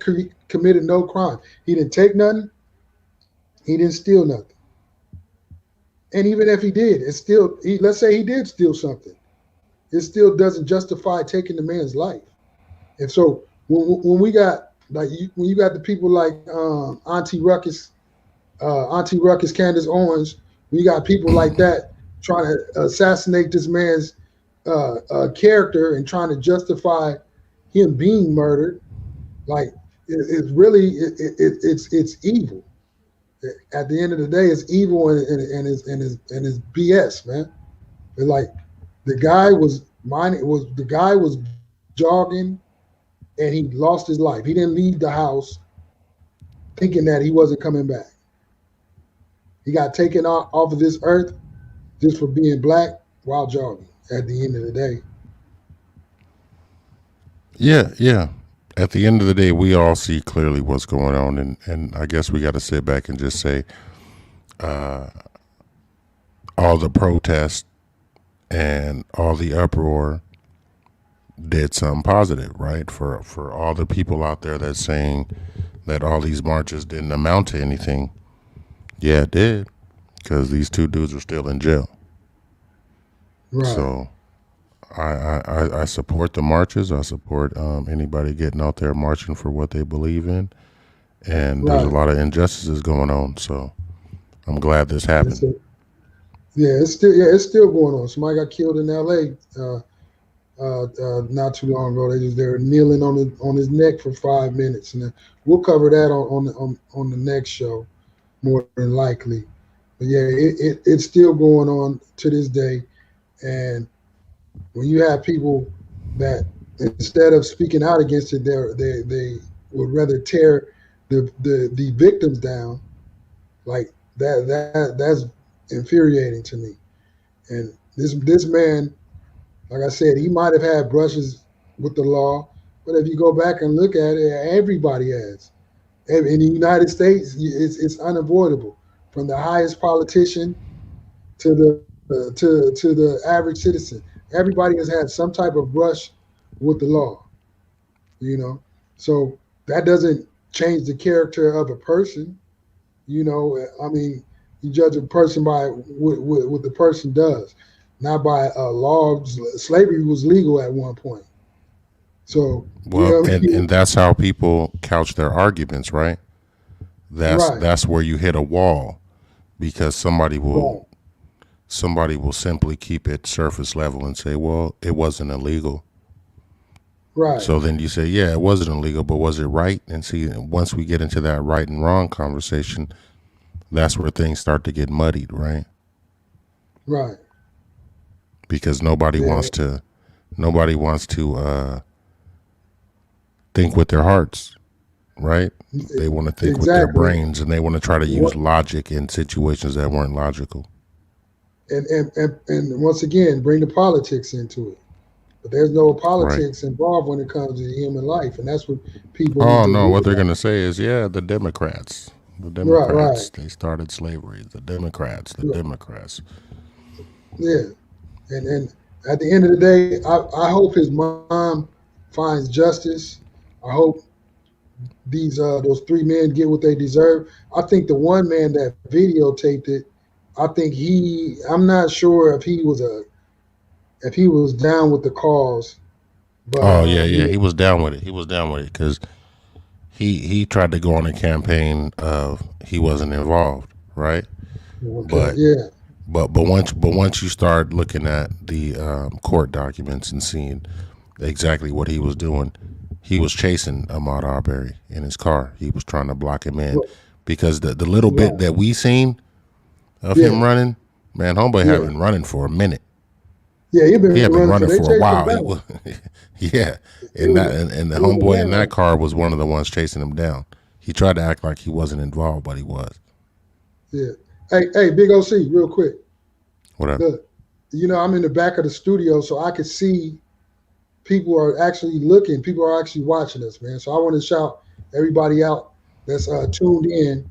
committed no crime. He didn't take nothing. He didn't steal nothing. And even if he did, it's still, let's say he did steal something, it still doesn't justify taking the man's life. And so when we got like when you got the people like Auntie Ruckus, Candace Owens, when you got people like that trying to assassinate this man's character and trying to justify him being murdered, like it's really it's evil. At the end of the day, it's evil and it's BS, man. It's like the guy was jogging and he lost his life. He didn't leave the house thinking that he wasn't coming back. He got taken off of this earth just for being black while jogging at the end of the day. yeah, yeah. At the end of the day, we all see clearly what's going on, and I guess we got to sit back and just say all the protests and all the uproar did something positive, right? For all the people out there that's saying that all these marches didn't amount to anything, yeah, it did, because these two dudes are still in jail. Right. So I support the marches. I support anybody getting out there marching for what they believe in. And there's a Right. lot of injustices going on. So I'm glad this happened. It's a, it's still going on. Somebody got killed in L.A. Not too long ago. They were kneeling on his neck for 5 minutes, and we'll cover that on the next show more than likely. But yeah, it's still going on to this day. And when you have people that instead of speaking out against it, they would rather tear the victims down, like that's infuriating to me. And this man, like I said, he might have had brushes with the law, but if you go back and look at it, everybody has. In the United States, it's unavoidable. From the highest politician to the average citizen, everybody has had some type of brush with the law. You know, so that doesn't change the character of a person. I mean, you judge a person by what the person does, not by a law. Slavery was legal at one point, so you Well, know what I and mean? that's how people couch their arguments, right? That's Right, that's where you hit a wall, because right, somebody will simply keep it surface level and say, well, it wasn't illegal. right. So then you say, yeah, it wasn't illegal, but was it right? And see, once we get into that right and wrong conversation, that's where things start to get muddied, right? Right. Because Yeah. nobody wants to think with their hearts, right? They want to think with their Exactly. brains, and they want to try to use What logic in situations that weren't logical. and once again, bring the politics into it. But there's no Right. politics involved when it comes to human life, and that's what people need Oh to no, what they're realize. gonna say is, yeah, the Democrats. The Right, right, Democrats, they started slavery. The Democrats, the right. Democrats. Yeah. And at the end of the day, I hope his mom finds justice. I hope those three men get what they deserve. I think the one man that videotaped it, I'm not sure if he was if he was down with the cause, but Oh yeah, yeah, he was down with it. He was down with it because he tried to go on a campaign of he wasn't involved, right? okay, But yeah, but once you start looking at the court documents and seeing exactly what he was doing, he was chasing Ahmad Arbery in his car. He was trying to block him in right, because the little bit right, that we seen of yeah, him running, man, homeboy had yeah, been running for a minute. yeah. He He been had been running for. running They for a chased him while. He down. was, yeah, It and was that and the it was a homeboy in that manhunt. car was one of the ones chasing him down. He tried to act like he wasn't involved, but he was. Yeah. Hey, Big OC, real quick. Whatever. Look, I'm in the back of the studio, so I can see people are actually looking. People are actually watching us, man. So I want to shout everybody out that's tuned in.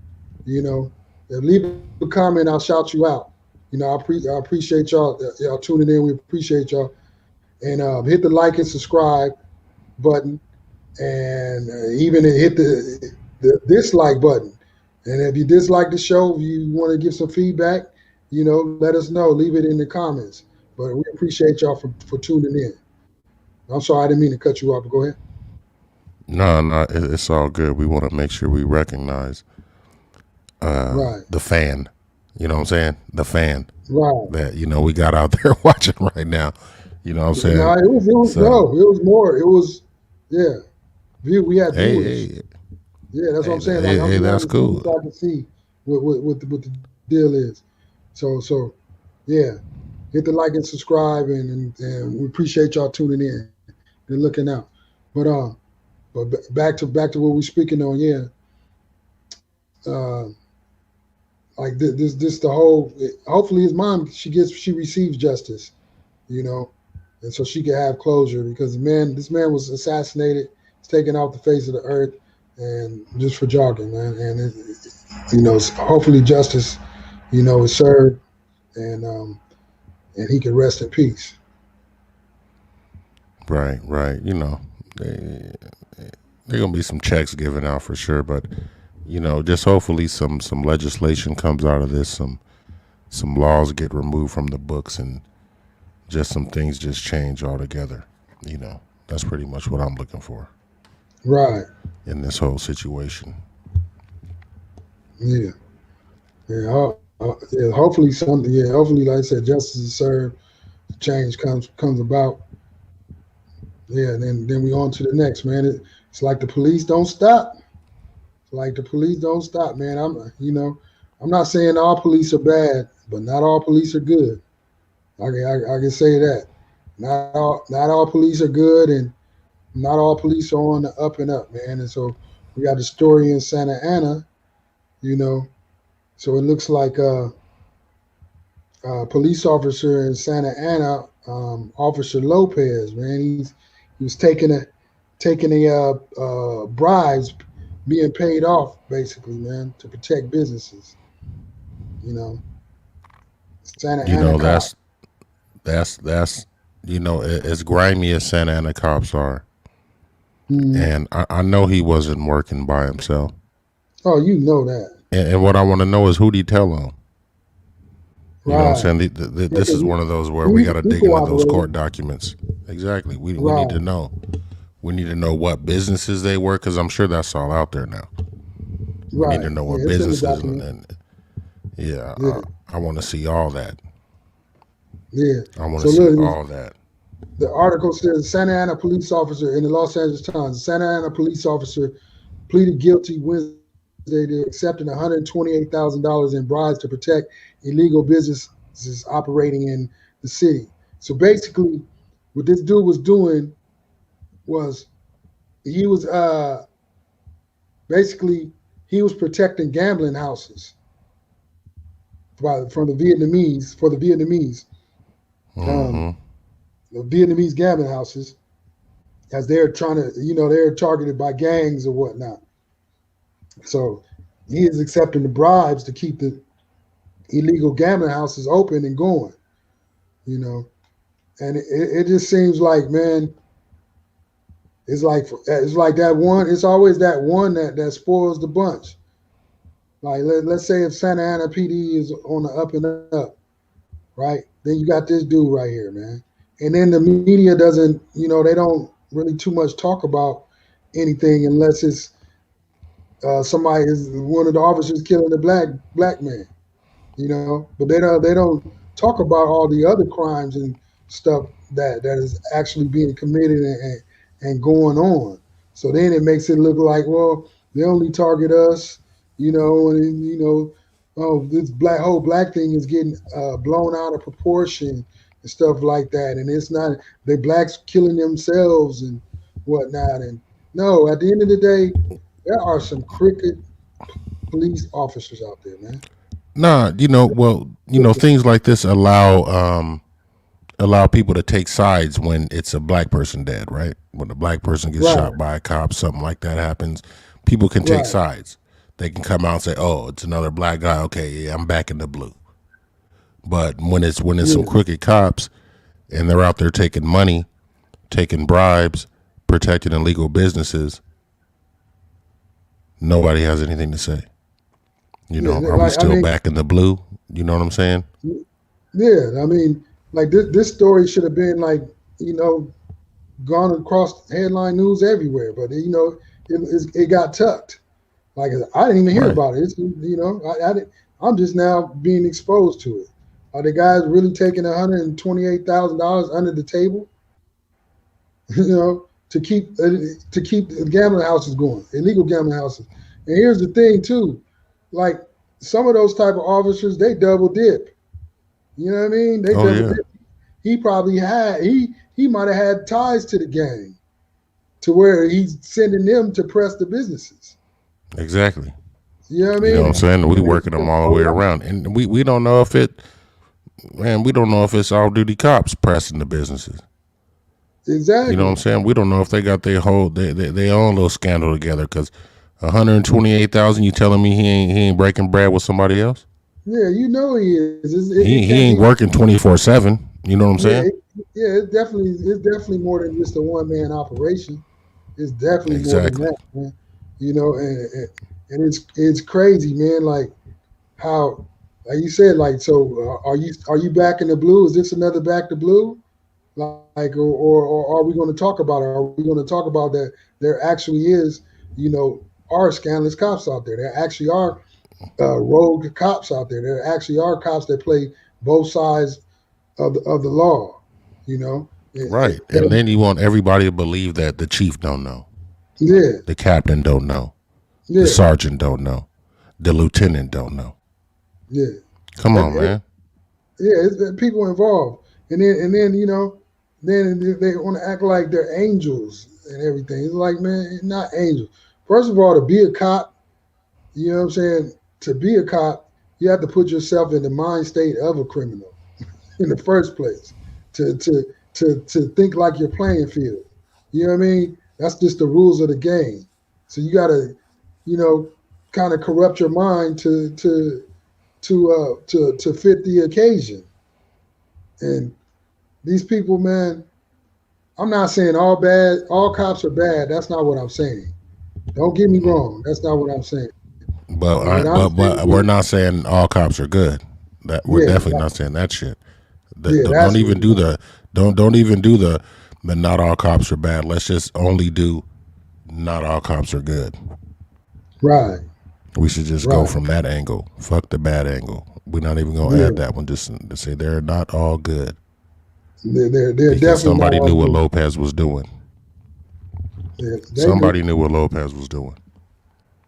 You know, leave a comment. I'll shout you out. I appreciate y'all tuning in. We appreciate y'all, and hit the like and subscribe button, and even hit the dislike button. And if you dislike the show, if you want to give some feedback, let us know. Leave it in the comments. But we appreciate y'all for tuning in. I'm sorry, I didn't mean to cut you off, but go ahead. No, no, it's all good. We want to make sure we recognize Right, the fan. You know what I'm saying? The fan right. that we got out there watching right now. You know what I'm No, saying? it was So no, it was more. It was yeah. We had hey, viewers. hey, Yeah, that's what hey, I'm saying. Like hey, I'm hey, behind that's the scenes cool. so I can see what the deal is. So yeah, hit the like and subscribe, and we appreciate y'all tuning in and looking out. But back to what we're speaking on. Yeah, like this the whole. Hopefully, his mom she receives justice. You know, and so she could have closure because this man was assassinated. He's taken off the face of the earth, and just for jogging, man. And hopefully justice, is served, and he can rest in peace. Right, right. They, there gonna be some checks given out for sure, but just hopefully some legislation comes out of this. Some laws get removed from the books, and just some things just change altogether. That's pretty much what I'm looking for Right. in this whole situation. Yeah. Yeah. Yeah. Hopefully something. Yeah. Hopefully, like I said, justice is served. Change comes about. Yeah. And then we on to the next, man. It's like the police don't stop. It's like the police don't stop, man. I'm not saying all police are bad, but not all police are good. I can say that. Not all police are good, and not all police are on the up and up, man. And so we got the story in Santa Ana, you know. So it looks like a police officer in Santa Ana, Officer Lopez, man. He was taking a bribes, being paid off basically, man, to protect businesses. You know, Santa You Ana know, cop. that's as grimy as Santa Ana cops are, Mhm. and I know he wasn't working by himself. Oh, you know that, And what I want to know is who'd he tell on? You know what I'm right? saying? Yeah, This 'cause is one of those where we he, got to he dig into those cooperated, court documents. Exactly. We need to right? know. We need to know what businesses they were, because I'm sure that's all out there now. We need Right. to know Yeah, what it's in the businesses, document. and yeah, Yeah, I want to see all that. yeah. I want So to see look, all that. the article says Santa Ana police officer in the Los Angeles Times. Santa Ana police officer pleaded guilty Wednesday to accepting $128,000 in bribes to protect illegal businesses operating in the city. So basically, what this dude was doing was he was basically he was protecting gambling houses from the Vietnamese for the Vietnamese. Um, Hmm. the Vietnamese gambling houses as they're trying to, they're targeted by gangs or whatnot. So he is accepting the bribes to keep the illegal gambling houses open and going, you know. And it just seems like, man, it's like that one. It's always that one that spoils the bunch. Like let's say if Santa Ana PD is on the up and up, right? Then you got this dude right here, man. and then the media doesn't, they don't really too much talk about anything unless it's somebody is one of the officers killing a black man, but they don't talk about all the other crimes and stuff that is actually being committed and going on. So then it makes it look like, well, they only target us, and oh, this whole black thing is getting blown out of proportion and stuff like that, and it's not the blacks killing themselves and whatnot. And no, at the end of the day, there are some crooked police officers out there, man. Nah, things like this allow people to take sides when it's a black person dead, right? When a black person gets Right, shot by a cop, something like that happens, people can take right, sides. They can come out and say, "Oh, it's another black guy. Okay, yeah, I'm back in the blue." But when it's some yeah, crooked cops and they're out there taking money, taking bribes, protecting illegal businesses, nobody has anything to say. yeah. Are we Like, I still mean, back in the blue? You know what I'm saying? yeah. I mean, like this story should have been like, you know, gone across headline news everywhere, but it got tucked. Like I didn't even hear Right. about it. I'm just now being exposed to it. Are the guys really taking $128,000 under the table? To keep the gambling houses going, illegal gambling houses. And here's the thing too, like some of those type of officers, they double dip. You know what I mean? They Oh double yeah. dip. He might have had ties to the gang to where he's sending them to press the businesses. Exactly. You know what I You know what I'm mean? saying? We working them all the way around, and we don't know if it, man. We don't know if it's off duty cops pressing the businesses. You know what I'm Exactly. saying? We don't know if they got their own little scandal together. Because 128,000, you telling me he ain't breaking bread with somebody else? Yeah, he is. It He can't ain't be. working 24/7. You know what I'm Yeah, saying? it's definitely more than just a one man operation. It's definitely more than Exactly. that, man. And it's crazy, man. Like how, like you said, like so. Are you back in the blue? Is this another back to blue? Like, or are we going to talk about it? Are we going to talk about that there actually is, are scandalous cops out there? There actually are rogue cops out there. There actually are cops that play both sides of the law. You know, Right. And then you want everybody to believe that the chief don't know, yeah, the captain don't know, the yeah, sergeant don't know, the lieutenant don't know. yeah. Come And, on, and man. yeah, it's people involved, and then then they want to act like they're angels and everything. It's like, man, not angels. First of all, to be a cop, you know what I'm saying. To be a cop, you have to put yourself in the mind state of a criminal in the first place. To think like you're playing field. You know what I mean? That's just the rules of the game. So you got to, you know, kind of corrupt your mind to fit the occasion. And these people, man, I'm not saying all cops are bad. That's not what I'm saying. Don't get me wrong. That's not what I'm saying. But What I'm saying we're is, not saying all cops are good. That we're yeah, definitely not saying that shit. yeah, Don't that's what even we're do not. don't even do the not all cops are bad. Let's just only do not all cops are good. Right, We should just go right. from that angle. Fuck the bad angle. We're not even gonna add Yeah, that one. Just to say they're not all good they're because definitely not somebody all knew what good. Lopez was doing. They knew. Somebody knew what Lopez was doing.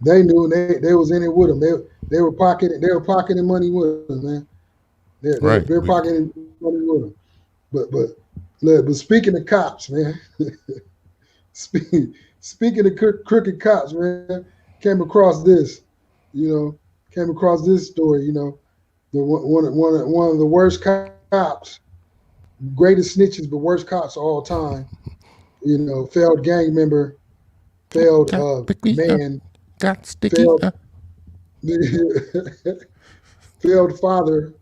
They knew. They was in it with them. They were pocketing money with them, man. Right. They're pocketing money with them. But look, but speaking of cops, man. Speaking of crooked cops, man, came across this, you know, came across this story, the one of the worst cops, greatest snitches, but worst cops of all time, failed gang member, failed Got sticky, man, got sticky. failed failed father,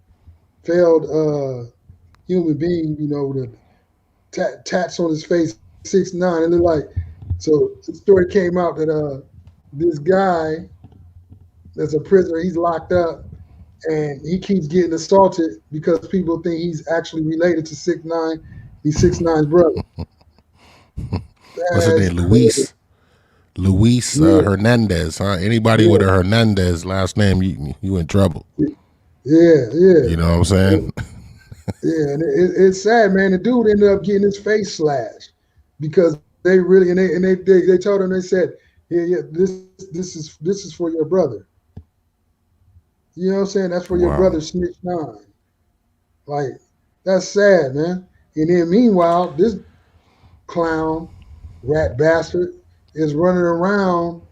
failed human being, with tats on his face, 6'9", and they're like, so the story came out that this guy that's a prisoner, he's locked up, and he keeps getting assaulted because people think he's actually related to 6'9", He's 6ix9ine's brother. What's his That's name? crazy. Luis Yeah, Hernandez. Huh? Anybody with a yeah, Hernandez last name, you in trouble. yeah, yeah. You know what I'm saying? Yeah, and it's sad, man. The dude ended up getting his face slashed because they really and they told him, they said, yeah, this is for your brother. You know what I'm saying? That's for your Wow. brother Snitch Nine. Like that's sad, man. And then meanwhile, this clown rat bastard is running around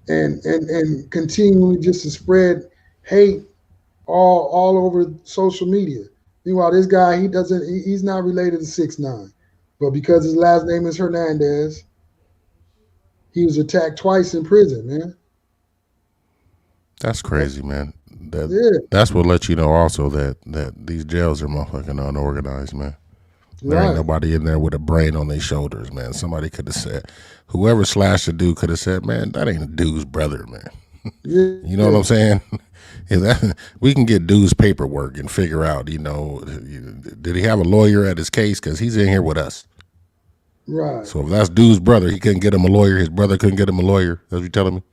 and continuing just to spread hate all over social media. Meanwhile, this guy he's not related to 6ix9ine, but because his last name is Hernandez, he was attacked twice in prison, man. That's crazy, man. That Yeah, that's what lets you know also that these jails are motherfucking unorganized, man. There ain't right. nobody in there with a brain on their shoulders, man. Somebody could have said, whoever slashed the dude could have said, man, that ain't a dude's brother, man. You know what I'm Yeah, saying? We can get dude's paperwork and figure out, did he have a lawyer at his case? Because he's in here with us. right. So if that's dude's brother, he couldn't get him a lawyer. His brother couldn't get him a lawyer. That's what you're telling me.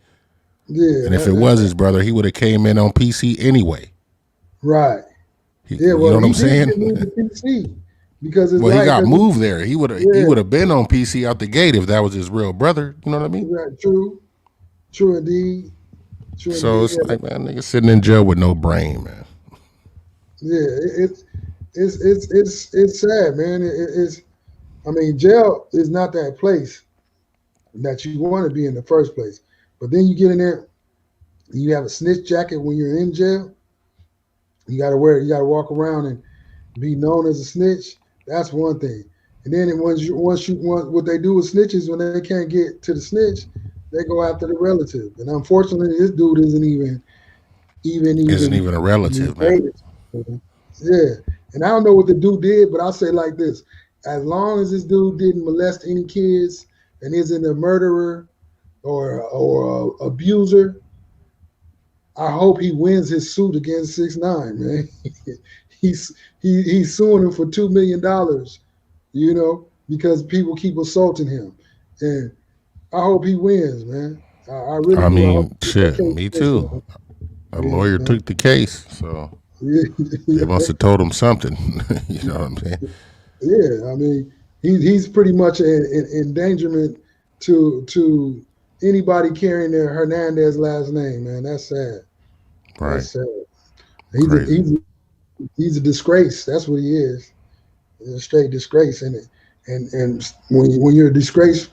Yeah, And if it was his brother, he would have came in on PC anyway. right. Yeah, You know well, what he I'm did saying? get moved to PC because it's Well, he like, got cause moved there. He yeah, would have been on PC out the gate if that was his real brother. You know what I mean? right, true, true indeed, true So indeed. it's like, man, nigga sitting in jail with no brain, man. Yeah, it's sad, man. It's I mean, jail is not that place that you want to be in the first place. But then you get in there, you have a snitch jacket when you're in jail. You got to walk around and be known as a snitch. That's one thing. And then once you want what they do with snitches when they can't get to the snitch, they go after the relative. And unfortunately, this dude isn't Isn't even even a relative, man. related. Yeah. And I don't know what the dude did, but I'll say like this. As long as this dude didn't molest any kids and isn't a murderer or a abuser, I hope he wins his suit against 6ix9ine, man. He's suing him for $2 million, because people keep assaulting him. And I hope he wins, man. I really I do. I hope mean, he gets that shit, case me against too. him. A Yeah, lawyer man. took the case, so they Yeah. must have told him something. You know what I'm saying? Yeah, I mean, he's pretty much an endangerment to anybody carrying their Hernandez last name, man. That's sad. Right. That's sad. He's a Crazy. he's he's a disgrace. That's what he is. He's a straight disgrace, and when you're a disgraced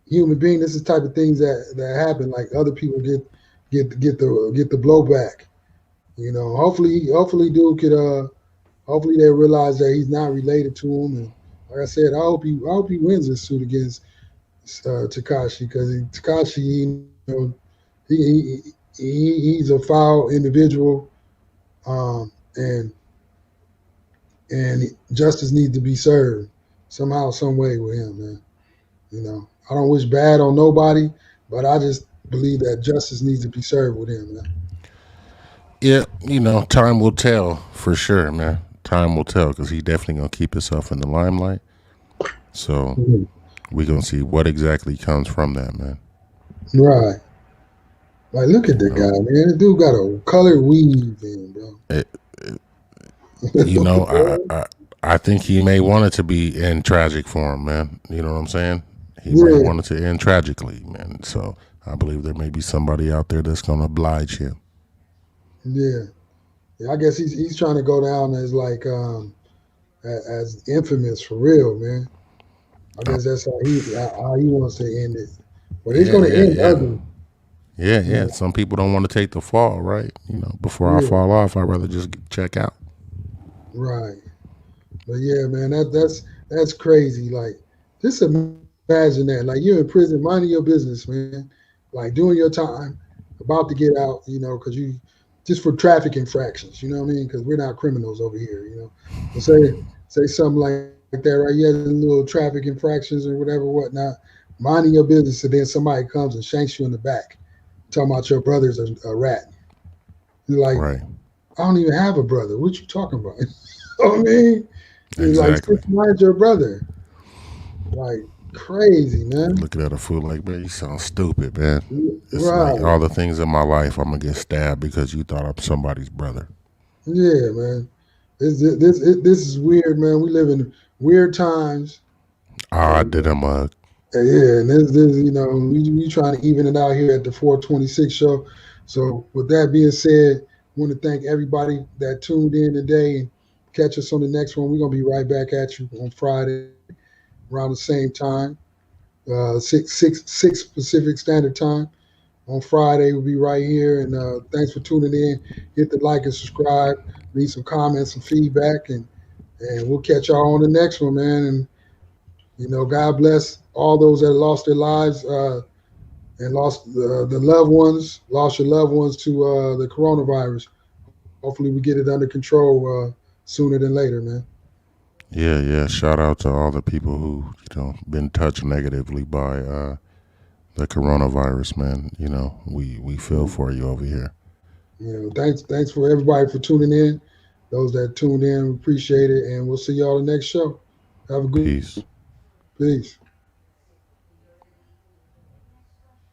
human being, this is the type of things that happen. Like other people get the blowback. Hopefully, dude could hopefully they realize that he's not related to him. And like I said, I hope he wins this suit against Tekashi because Tekashi, he's a foul individual, and justice needs to be served somehow, some way with him, man. I don't wish bad on nobody, but I just believe that justice needs to be served with him, man. Yeah, time will tell for sure, man. Time will tell because he definitely gonna keep himself in the limelight. So Mhm. we gonna see what exactly comes from that, man. Right. Like, look at You that guy, know, man. This dude got a colored weave in, bro. it, you know, I, I I think he may want it to be in tragic form, man. You know what I'm saying? He might Yeah, want it to end tragically, man. So I believe there may be somebody out there that's gonna oblige him. yeah. Yeah, I guess he's trying to go down as like as infamous for real, man. I Uh, guess that's how he wants to end it. But it's yeah, gonna yeah, end yeah. ugly. Yeah, You yeah. know? Some people don't want to take the fall, right? Before I Yeah, fall off, I'd rather just check out. right. But yeah, man, that's crazy. Like, just imagine that. Like, you're in prison, minding your business, man. Like, doing your time, about to get out. Because you just for traffic infractions. You know what I mean? Because we're not criminals over here. So say something like that, right? You had little traffic infractions or whatever, whatnot. Minding your business, and then somebody comes and shanks you in the back, talking about your brother's a rat. You're like, Right. I don't even have a brother. What you talking about? You know what I mean? He's like, Exactly. 6 9's your brother. Like crazy, man. Looking at a fool like, man, you sound stupid, man. It's like Right. all the things in my life, I'm gonna get stabbed because you thought I'm somebody's brother. Yeah, man. This is weird, man. We live in weird times. Oh, I And, did a mug. yeah, and this we trying to even it out here at the 426 show. So with that being said, I want to thank everybody that tuned in today and catch us on the next one. We're gonna be right back at you on Friday around the same time, 6 Pacific Standard Time. On Friday, we'll be right here. And thanks for tuning in. Hit the like and subscribe. Leave some comments and feedback, and we'll catch y'all on the next one, man. And God bless all those that lost their lives and lost the loved ones, lost your loved ones to the coronavirus. Hopefully, we get it under control sooner than later, man. Yeah, yeah. Shout out to all the people who been touched negatively by the coronavirus, man. We feel Mm. for you over here. Thanks for everybody for tuning in. Those that tuned in, we appreciate it, and we'll see y'all the next show. Have a good one. Peace. Peace.